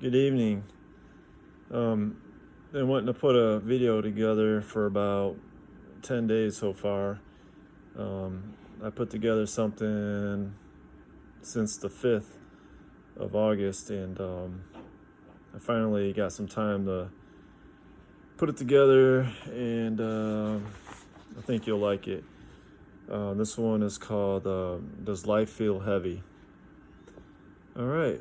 Good evening. Been wanting to put a video together for about 10 days so far. I put together something since the 5th of August, and I finally got some time to put it together, and I think you'll like it. This one is called Does Life Feel Heavy? All right.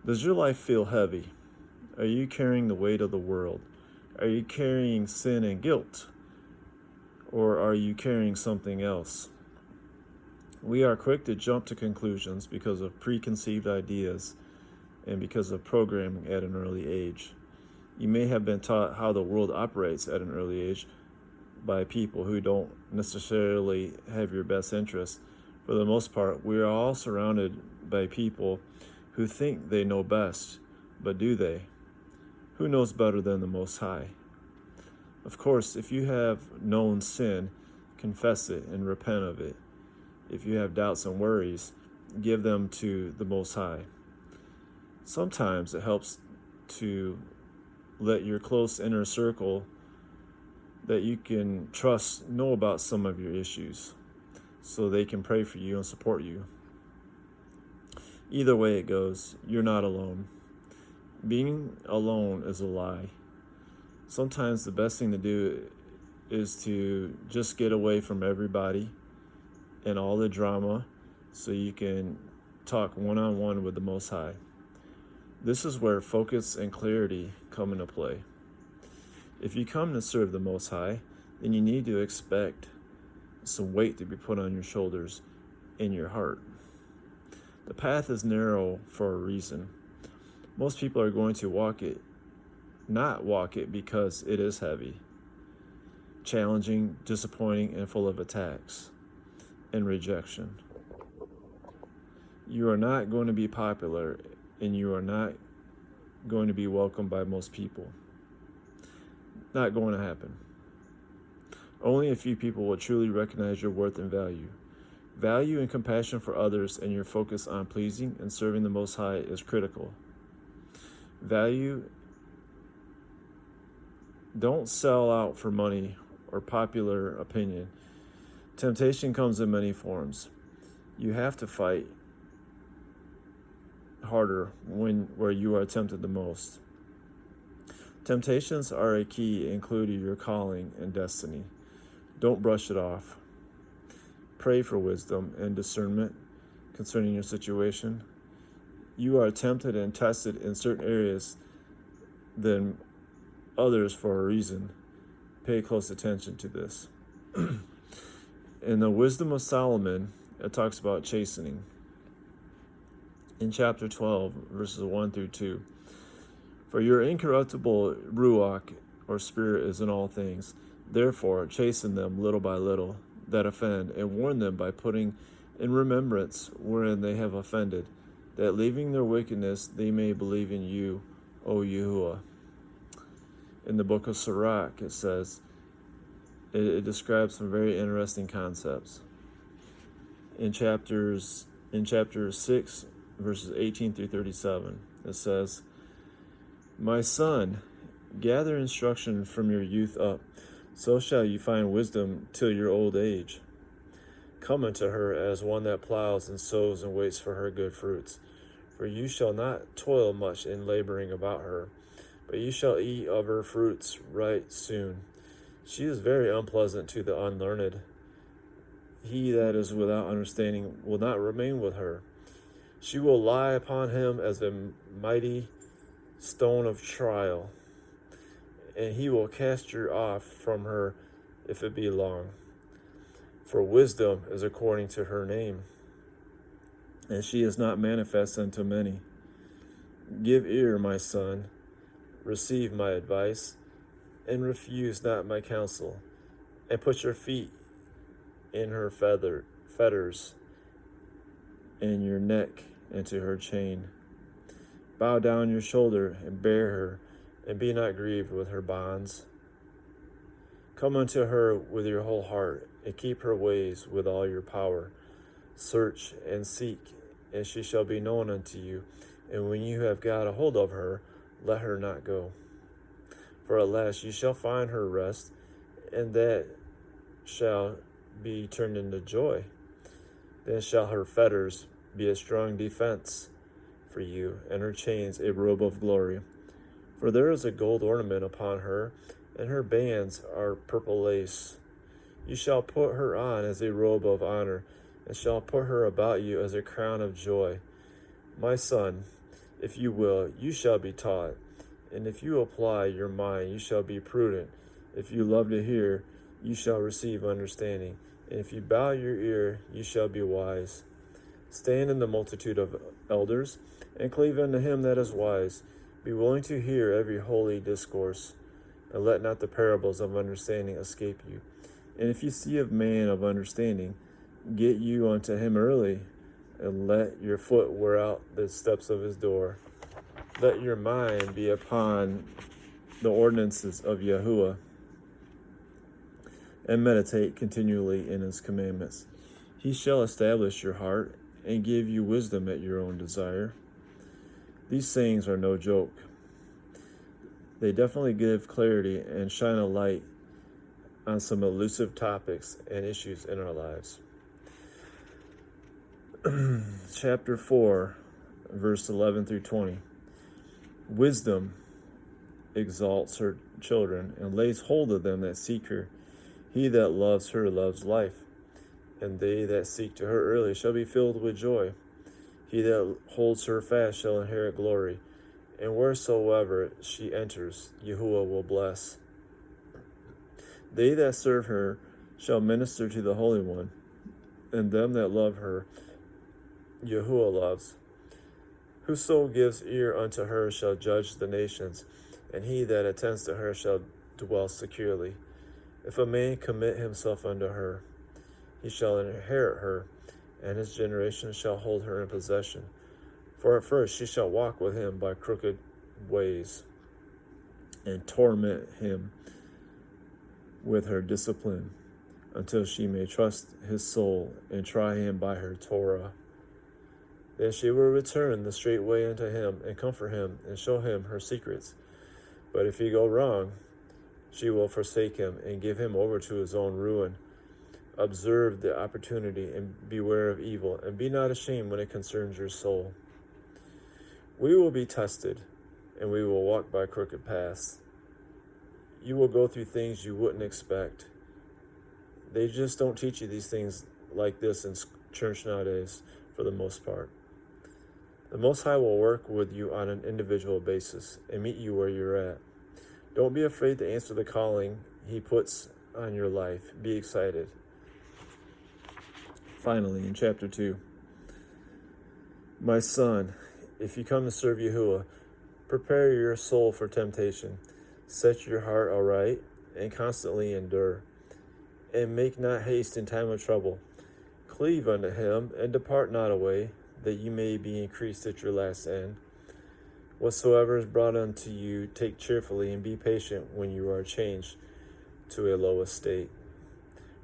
Does your life feel heavy? Are you carrying the weight of the world? Are you carrying sin and guilt? Or are you carrying something else? We are quick to jump to conclusions because of preconceived ideas and because of programming at an early age. You may have been taught how the world operates at an early age by people who don't necessarily have your best interests. For the most part, we are all surrounded by people who think they know best, but do they? Who knows better than the Most High? Of course, if you have known sin, confess it and repent of it. If you have doubts and worries, give them to the Most High. Sometimes it helps to let your close inner circle that you can trust know about some of your issues so they can pray for you and support you. Either way it goes, you're not alone. Being alone is a lie. Sometimes the best thing to do is to just get away from everybody and all the drama so you can talk one-on-one with the Most High. This is where focus and clarity come into play. If you come to serve the Most High, then you need to expect some weight to be put on your shoulders and your heart. The path is narrow for a reason. Most people are going to not walk it because it is heavy, challenging, disappointing, and full of attacks and rejection. You are not going to be popular, and you are not going to be welcomed by most people. Not going to happen. Only a few people will truly recognize your worth and value. Value and compassion for others and your focus on pleasing and serving the Most High is critical. Don't sell out for money or popular opinion. Temptation comes in many forms. You have to fight harder where you are tempted the most. Temptations are a key including your calling and destiny. Don't brush it off. Pray for wisdom and discernment concerning your situation. You are tempted and tested in certain areas than others for a reason. Pay close attention to this. In the Wisdom of Solomon, it talks about chastening. In chapter 12, verses 1 through 2. For your incorruptible ruach, or spirit, is in all things. Therefore, chasten them little by little that offend, and warn them by putting in remembrance wherein they have offended, that leaving their wickedness they may believe in you, O Yahuwah. In the book of Sirach, it says, it describes some very interesting concepts. In chapter 6, verses 18 through 37, it says, My son, gather instruction from your youth up, so shall you find wisdom till your old age. Come unto her as one that plows and sows and waits for her good fruits. For you shall not toil much in laboring about her, but you shall eat of her fruits right soon. She is very unpleasant to the unlearned. He that is without understanding will not remain with her. She will lie upon him as a mighty stone of trial, and he will cast you off from her if it be long. For wisdom is according to her name, and she is not manifest unto many. Give ear, my son, receive my advice, and refuse not my counsel, and put your feet in her fetters, and your neck into her chain. Bow down your shoulder and bear her, and be not grieved with her bonds. Come unto her with your whole heart, and keep her ways with all your power. Search and seek, and she shall be known unto you. and when you have got a hold of her, let her not go. For at last you shall find her rest, and that shall be turned into joy. Then shall her fetters be a strong defense for you, and her chains a robe of glory. For there is a gold ornament upon her, and her bands are purple lace. You shall put her on as a robe of honor, and shall put her about you as a crown of joy. My son, if you will, you shall be taught, and if you apply your mind, you shall be prudent. If you love to hear, you shall receive understanding, and if you bow your ear, you shall be wise. Stand in the multitude of elders, and cleave unto him that is wise. Be willing to hear every holy discourse, and let not the parables of understanding escape you. And if you see a man of understanding, get you unto him early, and let your foot wear out the steps of his door. Let your mind be upon the ordinances of Yahuwah, and meditate continually in his commandments. He shall establish your heart, and give you wisdom at your own desire. These sayings are no joke. They definitely give clarity and shine a light on some elusive topics and issues in our lives. Chapter 4, verse 11 through 20. Wisdom exalts her children, and lays hold of them that seek her. He that loves her loves life, and they that seek to her early shall be filled with joy. He that holds her fast shall inherit glory, and wheresoever she enters, Yahuwah will bless. They that serve her shall minister to the Holy One, and them that love her Yahuwah loves. Whoso gives ear unto her shall judge the nations, and he that attends to her shall dwell securely. If a man commit himself unto her, he shall inherit her, and his generation shall hold her in possession. For at first she shall walk with him by crooked ways, and torment him with her discipline, until she may trust his soul, and try him by her Torah. Then she will return the straight way unto him, and comfort him, and show him her secrets. But if he go wrong, she will forsake him, and give him over to his own ruin. Observe the opportunity, and beware of evil, and be not ashamed when it concerns your soul. We will be tested, and we will walk by crooked paths. You will go through things you wouldn't expect. They just don't teach you these things like this in church nowadays, for the most part. The Most High will work with you on an individual basis, and meet you where you're at. Don't be afraid to answer the calling he puts on your life. Be excited. Finally, in chapter 2, my son, if you come to serve Yahuwah, prepare your soul for temptation. Set your heart aright, and constantly endure. And make not haste in time of trouble. Cleave unto him, and depart not away, that you may be increased at your last end. Whatsoever is brought unto you, take cheerfully, and be patient when you are changed to a low estate.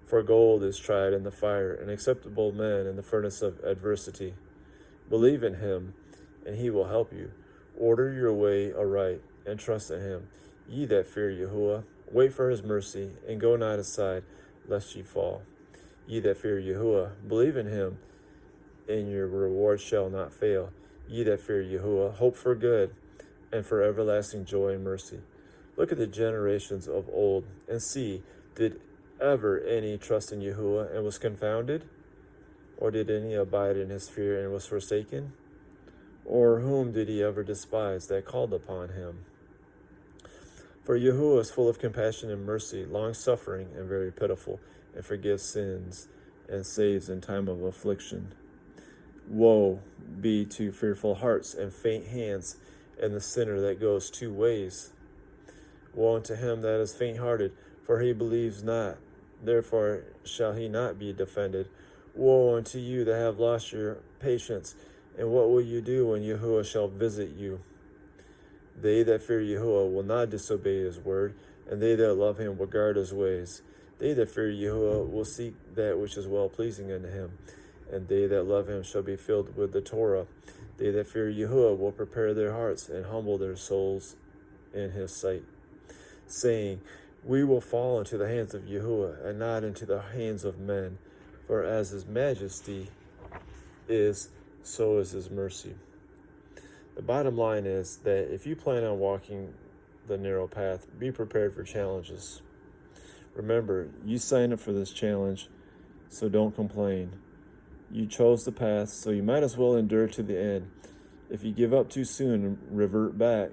For gold is tried in the fire, and acceptable men in the furnace of adversity. Believe in him, and he will help you. Order your way aright, and trust in him. Ye that fear Yahuwah, wait for his mercy, and go not aside, lest ye fall. Ye that fear Yahuwah, believe in him, and your reward shall not fail. Ye that fear Yahuwah, hope for good, and for everlasting joy and mercy. Look at the generations of old, and see, did ever any trust in Yahuwah and was confounded? Or did any abide in his fear and was forsaken? Or whom did he ever despise that called upon him? For Yahuwah is full of compassion and mercy, long-suffering and very pitiful, and forgives sins, and saves in time of affliction. Woe be to fearful hearts and faint hands, and the sinner that goes two ways. Woe unto him that is faint-hearted, for he believes not, therefore shall he not be defended. Woe unto you that have lost your patience, and what will you do when Yahuwah shall visit you? They that fear Yahuwah will not disobey his word, and they that love him will guard his ways. They that fear Yahuwah will seek that which is well-pleasing unto him, and they that love him shall be filled with the Torah. They that fear Yahuwah will prepare their hearts and humble their souls in his sight, saying, We will fall into the hands of Yahuwah, and not into the hands of men. For as his majesty is, so is his mercy. The bottom line is that if you plan on walking the narrow path, be prepared for challenges. Remember, you signed up for this challenge, so don't complain. You chose the path, so you might as well endure to the end. If you give up too soon and revert back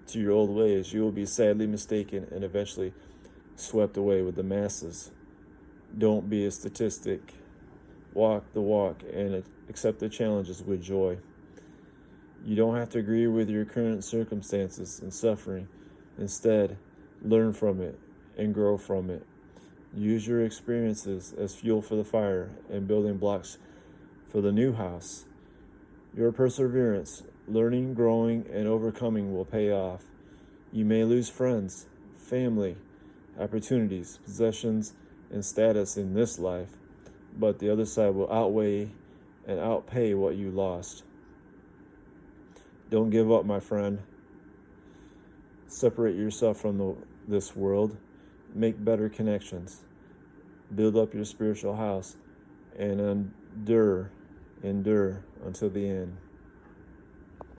to your old ways, you will be sadly mistaken and eventually swept away with the masses. Don't be a statistic. Walk the walk and accept the challenges with joy. You don't have to agree with your current circumstances and suffering. Instead, learn from it and grow from it. Use your experiences as fuel for the fire and building blocks for the new house. Your perseverance, learning, growing, and overcoming will pay off. You may lose friends, family, opportunities, possessions, and status in this life, but the other side will outweigh and outpay what you lost. Don't give up, my friend. Separate yourself from this world. Make better connections. Build up your spiritual house and endure until the end.